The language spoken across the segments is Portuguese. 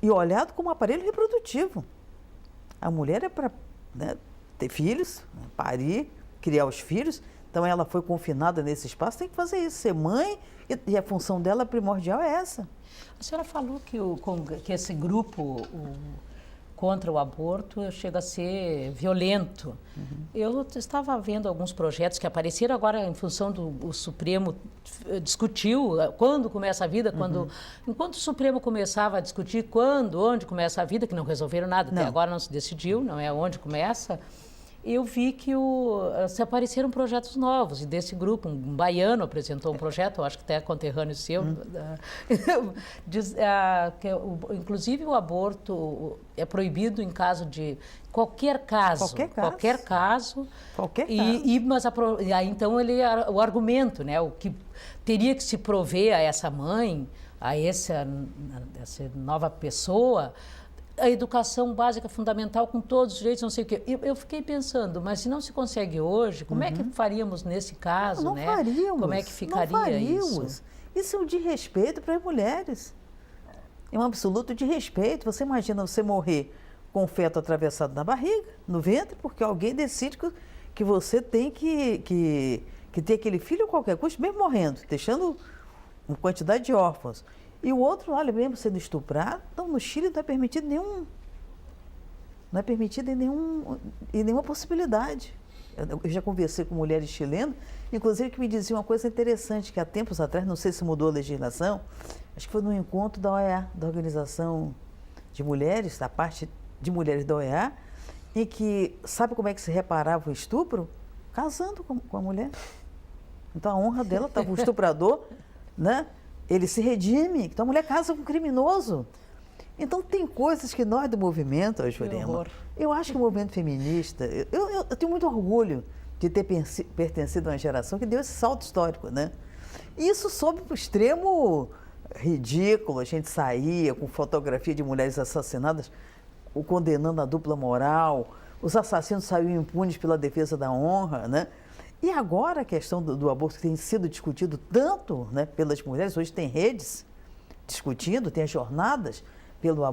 e olhado como aparelho reprodutivo. A mulher é para, né, ter filhos, parir, criar os filhos. Então, ela foi confinada nesse espaço, tem que fazer isso, ser mãe, e a função dela primordial é essa. A senhora falou que esse grupo contra o aborto chega a ser violento. Eu estava vendo alguns projetos que apareceram agora em função do Supremo discutiu quando começa a vida, enquanto o Supremo começava a discutir onde começa a vida, que não resolveram nada, até agora não se decidiu, não é onde começa. Eu vi que se apareceram projetos novos, e desse grupo, um baiano apresentou um projeto, eu acho que até conterrâneo seu, inclusive o aborto é proibido em caso de qualquer caso. Mas aí, então, o argumento, né, o que teria que se prover a essa mãe, a essa nova pessoa, a educação básica fundamental com todos os direitos, não sei o quê. Eu fiquei pensando, mas se não se consegue hoje, como é que faríamos nesse caso, não né? Faríamos, como é que ficaria isso? Isso é um desrespeito para as mulheres. É um absoluto desrespeito. Você imagina você morrer com o feto atravessado na barriga, no ventre, porque alguém decide que você tem que ter aquele filho a qualquer custo, mesmo morrendo, deixando uma quantidade de órfãos. E o outro, olha, mesmo sendo estuprado, então no Chile não é permitido não é permitido em nenhuma possibilidade. Eu já conversei com mulheres chilenas, inclusive que me diziam uma coisa interessante, que há tempos atrás, não sei se mudou a legislação, acho que foi num encontro da OEA, da Organização de Mulheres, da parte de mulheres da OEA, em que, sabe como é que se reparava o estupro? Casando com a mulher. Então a honra dela estava o estuprador, né? Ele se redime, então a mulher casa com um criminoso. Então tem coisas que nós do movimento, Jurema, eu acho que o movimento feminista, eu tenho muito orgulho de ter pertencido a uma geração que deu esse salto histórico, né? E isso sob o extremo ridículo, a gente saía com fotografia de mulheres assassinadas, condenando a dupla moral, os assassinos saíam impunes pela defesa da honra, né? E agora a questão do aborto que tem sido discutido tanto, né, pelas mulheres, hoje tem redes discutindo, tem as jornadas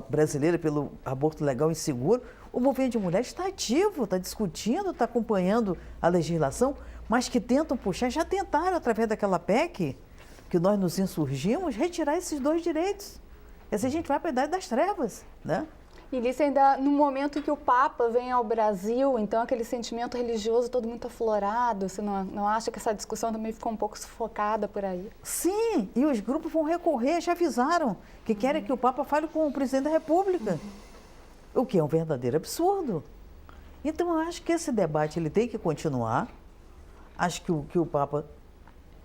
brasileiras pelo aborto legal e seguro. O movimento de mulheres está ativo, está discutindo, está acompanhando a legislação, mas que tentam puxar, já tentaram através daquela PEC, que nós nos insurgimos, retirar esses dois direitos. E assim a gente vai para a idade das trevas, né? E Lícia, ainda no momento em que o Papa vem ao Brasil, então aquele sentimento religioso todo muito aflorado, você não acha que essa discussão também ficou um pouco sufocada por aí? Sim, e os grupos vão recorrer, já avisaram, que querem que o Papa fale com o presidente da República, o que é um verdadeiro absurdo. Então, eu acho que esse debate ele tem que continuar, acho que o Papa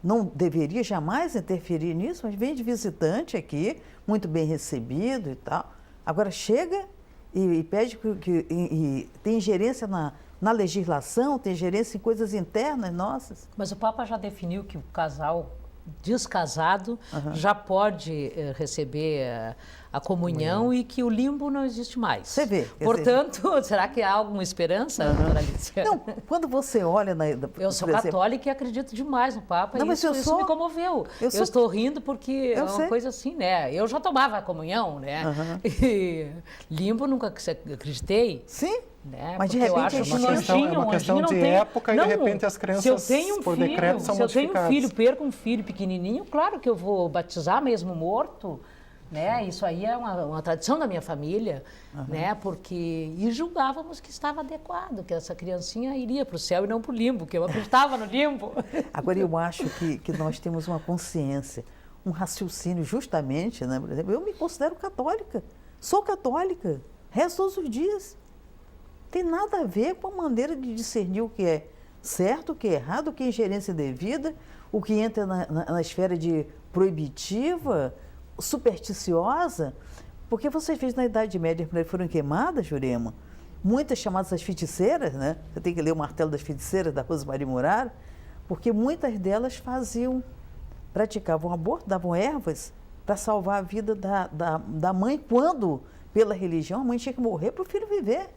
não deveria jamais interferir nisso, mas vem de visitante aqui, muito bem recebido e tal. Agora chega e pede que tem ingerência na legislação, tem ingerência em coisas internas nossas. Mas o Papa já definiu que o casal descasado já pode receber a comunhão e que o limbo não existe mais. Você vê. Portanto, será que há alguma esperança, doutora Lícia? Não, quando você olha... Eu sou católica e acredito demais no Papa, não, e isso me comoveu. Eu estou rindo porque é uma coisa assim, né? Eu já tomava a comunhão, né? E limbo nunca acreditei. Sim. Né? Mas de repente é uma questão de época e de repente as crianças por decreto são modificadas. Se eu tenho um filho, perco um filho pequenininho, claro que eu vou batizar mesmo morto, né? Isso aí é uma tradição da minha família, né? E julgávamos que estava adequado, que essa criancinha iria para o céu e não para o limbo, que eu acreditava no limbo. Agora eu acho que nós temos uma consciência, um raciocínio justamente, né? Por exemplo, eu me considero católica, sou católica, rezo todos os dias. Tem nada a ver com a maneira de discernir o que é certo, o que é errado, o que é ingerência devida, o que entra na esfera de proibitiva, supersticiosa. Porque vocês viram na Idade Média, quando foram queimadas, Jurema, muitas chamadas as feiticeiras, né? Você tem que ler o Martelo das Feiticeiras, da Rosemarie Muraro, porque muitas delas praticavam aborto, davam ervas para salvar a vida da mãe, quando, pela religião, a mãe tinha que morrer para o filho viver.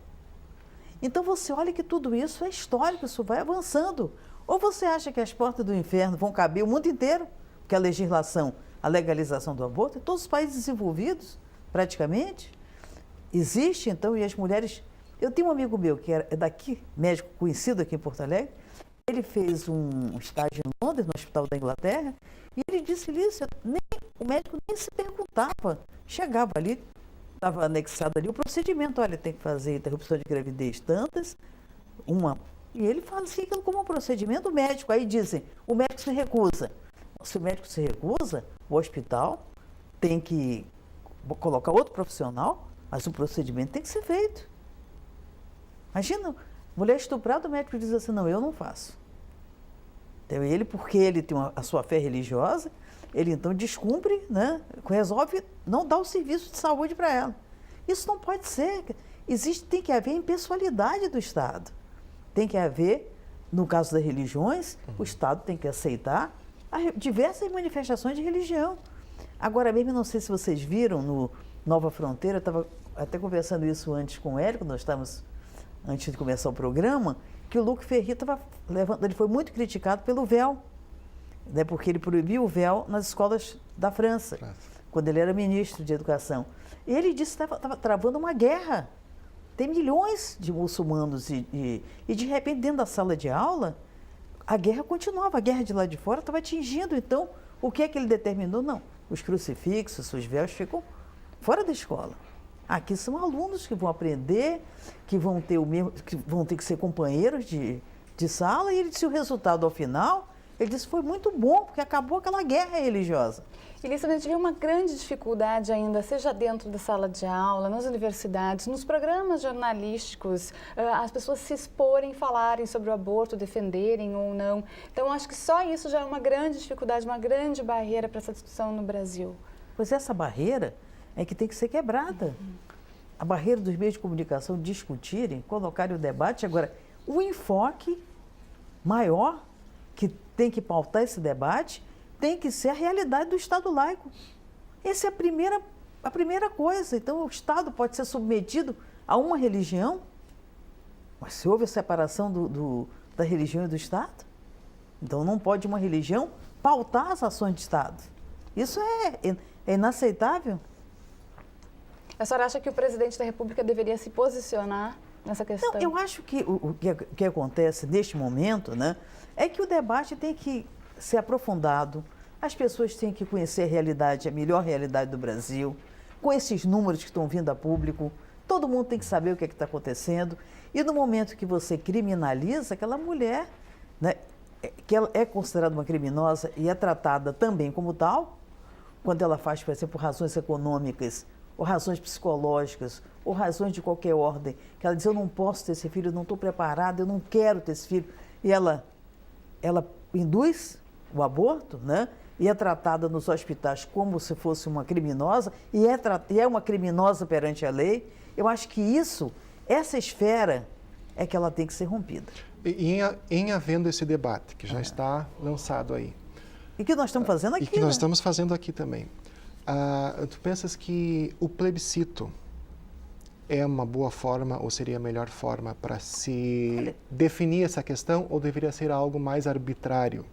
Então você olha que tudo isso é histórico, isso vai avançando. Ou você acha que as portas do inferno vão caber o mundo inteiro, porque a legislação, a legalização do aborto, em todos os países desenvolvidos, praticamente, existe, então, e as mulheres... Eu tenho um amigo meu que é daqui, médico conhecido aqui em Porto Alegre, ele fez um estágio em Londres, no Hospital da Inglaterra, e ele disse, Lícia, o médico nem se perguntava. Chegava ali, estava anexado ali o procedimento, olha, tem que fazer interrupção de gravidez tantas, e ele fazia aquilo como um procedimento médico. Aí dizem, o médico se recusa. Se o médico se recusa, o hospital tem que colocar outro profissional, mas o procedimento tem que ser feito. Imagina, mulher estuprada, o médico diz assim, não, eu não faço. Então, ele, porque ele tem a sua fé religiosa, ele então descumpre, né, resolve não dar o serviço de saúde para ela. Isso não pode ser. Tem que haver impessoalidade do Estado. Tem que haver, no caso das religiões, o Estado tem que aceitar diversas manifestações de religião. Agora mesmo, não sei se vocês viram no Nova Fronteira, eu estava até conversando isso antes com o Érico, nós estávamos, antes de começar o programa, que o Luc Ferry estava levando, ele foi muito criticado pelo véu, né, porque ele proibiu o véu nas escolas da França, quando ele era ministro de Educação. E ele disse que estava travando uma guerra. Tem milhões de muçulmanos e de repente, dentro da sala de aula, a guerra continuava, a guerra de lá de fora estava atingindo. Então, o que é que ele determinou? Não, os crucifixos, os véus ficam fora da escola. Aqui são alunos que vão aprender, que vão ter que ser companheiros de sala, e ele disse o resultado ao final, ele disse foi muito bom, porque acabou aquela guerra religiosa. E Lícia, a gente vê uma grande dificuldade ainda, seja dentro da sala de aula, nas universidades, nos programas jornalísticos, as pessoas se exporem, falarem sobre o aborto, defenderem ou não. Então, acho que só isso já é uma grande dificuldade, uma grande barreira para essa discussão no Brasil. Pois essa barreira é que tem que ser quebrada. A barreira dos meios de comunicação discutirem, colocarem o debate. Agora, o enfoque maior que tem que pautar esse debate tem que ser a realidade do Estado laico. Essa é a primeira coisa. Então, o Estado pode ser submetido a uma religião, mas se houve a separação da religião e do Estado, então não pode uma religião pautar as ações de Estado. Isso é inaceitável. A senhora acha que o presidente da República deveria se posicionar nessa questão? Não, eu acho que o que acontece neste momento, né, é que o debate tem que ser aprofundado, as pessoas têm que conhecer a realidade, a melhor realidade do Brasil, com esses números que estão vindo a público, todo mundo tem que saber o que está acontecendo, e no momento que você criminaliza aquela mulher, né, que ela é considerada uma criminosa e é tratada também como tal, quando ela faz, por exemplo, razões econômicas, ou razões psicológicas, ou razões de qualquer ordem, que ela diz, eu não posso ter esse filho, eu não estou preparada, eu não quero ter esse filho, e ela induz o aborto, né? E é tratada nos hospitais como se fosse uma criminosa, e é uma criminosa perante a lei. Eu acho que essa esfera é que ela tem que ser rompida. Em havendo esse debate, que já está lançado aí. E que nós estamos fazendo aqui. E que nós estamos fazendo aqui também. Tu pensas que o plebiscito é uma boa forma ou seria a melhor forma para se definir essa questão, ou deveria ser algo mais arbitrário?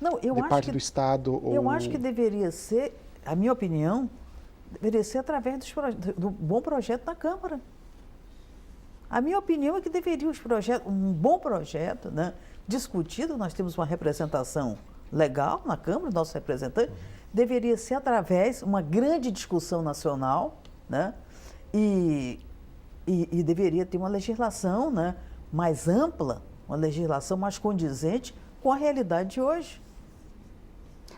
Não, de parte do Estado? Eu acho que deveria ser, a minha opinião, deveria ser através do bom projeto da Câmara. A minha opinião é que deveria um bom projeto, né, discutido, nós temos uma representação legal na Câmara, nosso representante, deveria ser através de uma grande discussão nacional, né, e deveria ter uma legislação, né, mais ampla, uma legislação mais condizente com a realidade de hoje.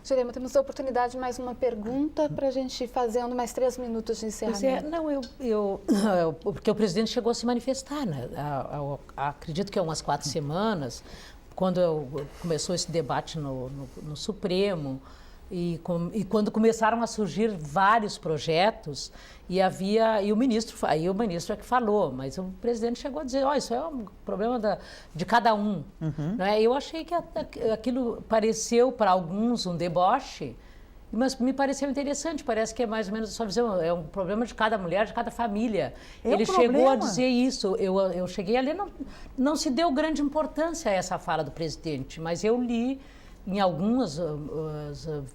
Jurema, temos a oportunidade de mais uma pergunta para a gente ir fazendo mais 3 minutos de encerramento. Porque o presidente chegou a se manifestar, né? Acredito que há umas 4 semanas, quando começou esse debate no Supremo, e quando começaram a surgir vários projetos, e o ministro é que falou, mas o presidente chegou a dizer, isso é um problema de cada um. Uhum. Não é? Eu achei que aquilo pareceu para alguns um deboche, mas me pareceu interessante, parece que é mais ou menos a sua visão, é um problema de cada mulher, de cada família. Ele chegou a dizer isso, eu cheguei a ler, não se deu grande importância a essa fala do presidente, mas eu li em alguns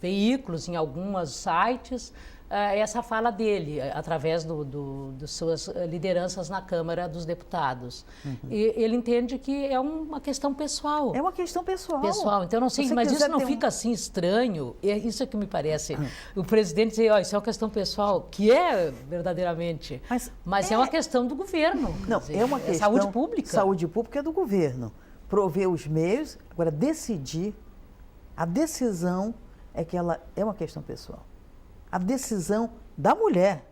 veículos, em alguns sites, essa fala dele, através de suas lideranças na Câmara dos Deputados. E ele entende que é uma questão pessoal. É uma questão pessoal. Então, não sei, mas isso não fica assim estranho? Isso é que me parece. O presidente dizer, isso é uma questão pessoal, que é verdadeiramente, mas é uma questão do governo. Não, dizer, é uma questão... Saúde pública. Saúde pública é do governo. Prover os meios, agora decidir, a decisão é que ela é uma questão pessoal. A decisão da mulher.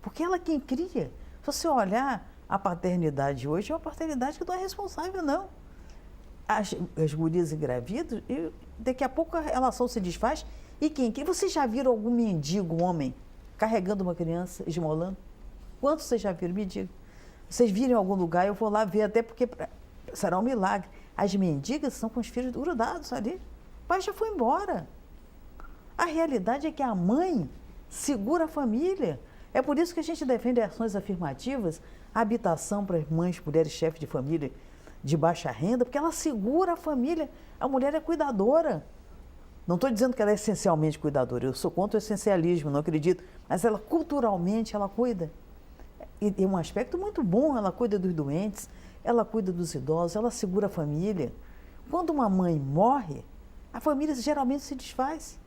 Porque ela é quem cria. Se você olhar a paternidade hoje, é uma paternidade que não é responsável, não. As gurias engravidam, e daqui a pouco a relação se desfaz. E quem cria? Vocês já viram algum mendigo homem carregando uma criança, esmolando? Quantos vocês já viram? Me digam. Vocês viram em algum lugar, eu vou lá ver, até porque será um milagre. As mendigas são com os filhos grudados ali. O pai já foi embora. A realidade é que a mãe segura a família. É por isso que a gente defende ações afirmativas, habitação para as mães, mulheres chefes de família de baixa renda, porque ela segura a família. A mulher é cuidadora. Não estou dizendo que ela é essencialmente cuidadora, eu sou contra o essencialismo, não acredito, mas ela culturalmente ela cuida. E tem um aspecto muito bom, ela cuida dos doentes, ela cuida dos idosos, ela segura a família. Quando uma mãe morre, a família geralmente se desfaz.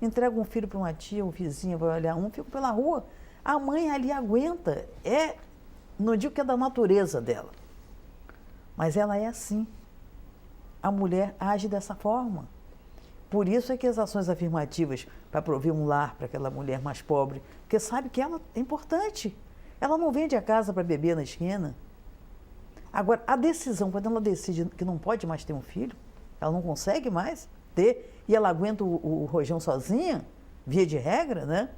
Entrega um filho para uma tia, um vizinho vai olhar fica pela rua. A mãe ali aguenta. Não digo que é da natureza dela, mas ela é assim. A mulher age dessa forma. Por isso é que as ações afirmativas para prover um lar para aquela mulher mais pobre, porque sabe que ela é importante. Ela não vende a casa para beber na esquina. Agora, a decisão, quando ela decide que não pode mais ter um filho, ela não consegue mais ter, e ela aguenta o rojão sozinha, via de regra, né?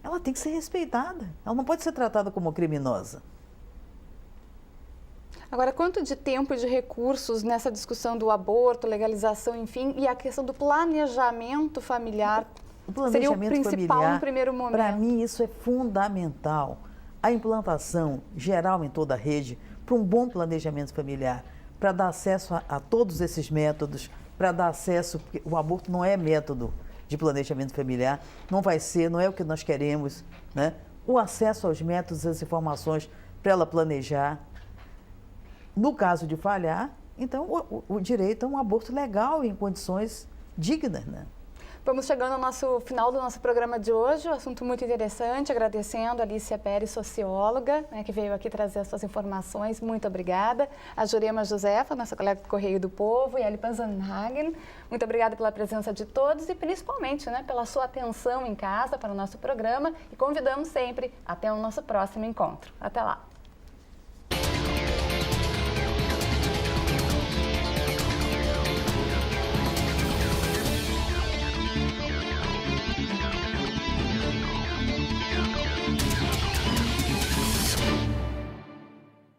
Ela tem que ser respeitada. Ela não pode ser tratada como criminosa. Agora, quanto de tempo e de recursos nessa discussão do aborto, legalização, enfim, e a questão do planejamento familiar seria o principal no primeiro momento? Para mim, isso é fundamental. A implantação geral em toda a rede para um bom planejamento familiar, para dar acesso a todos esses métodos, para dar acesso, porque o aborto não é método de planejamento familiar, não vai ser, não é o que nós queremos, né? O acesso aos métodos, às informações para ela planejar. No caso de falhar, então o direito a um aborto legal em condições dignas, né? Vamos chegando ao nosso final do nosso programa de hoje, um assunto muito interessante, agradecendo a Alicia Pérez, socióloga, né, que veio aqui trazer as suas informações, muito obrigada. A Jurema Josefa, nossa colega do Correio do Povo, e a Lipan Zanhagen, muito obrigada pela presença de todos e principalmente, né, pela sua atenção em casa para o nosso programa, e convidamos sempre até o nosso próximo encontro. Até lá!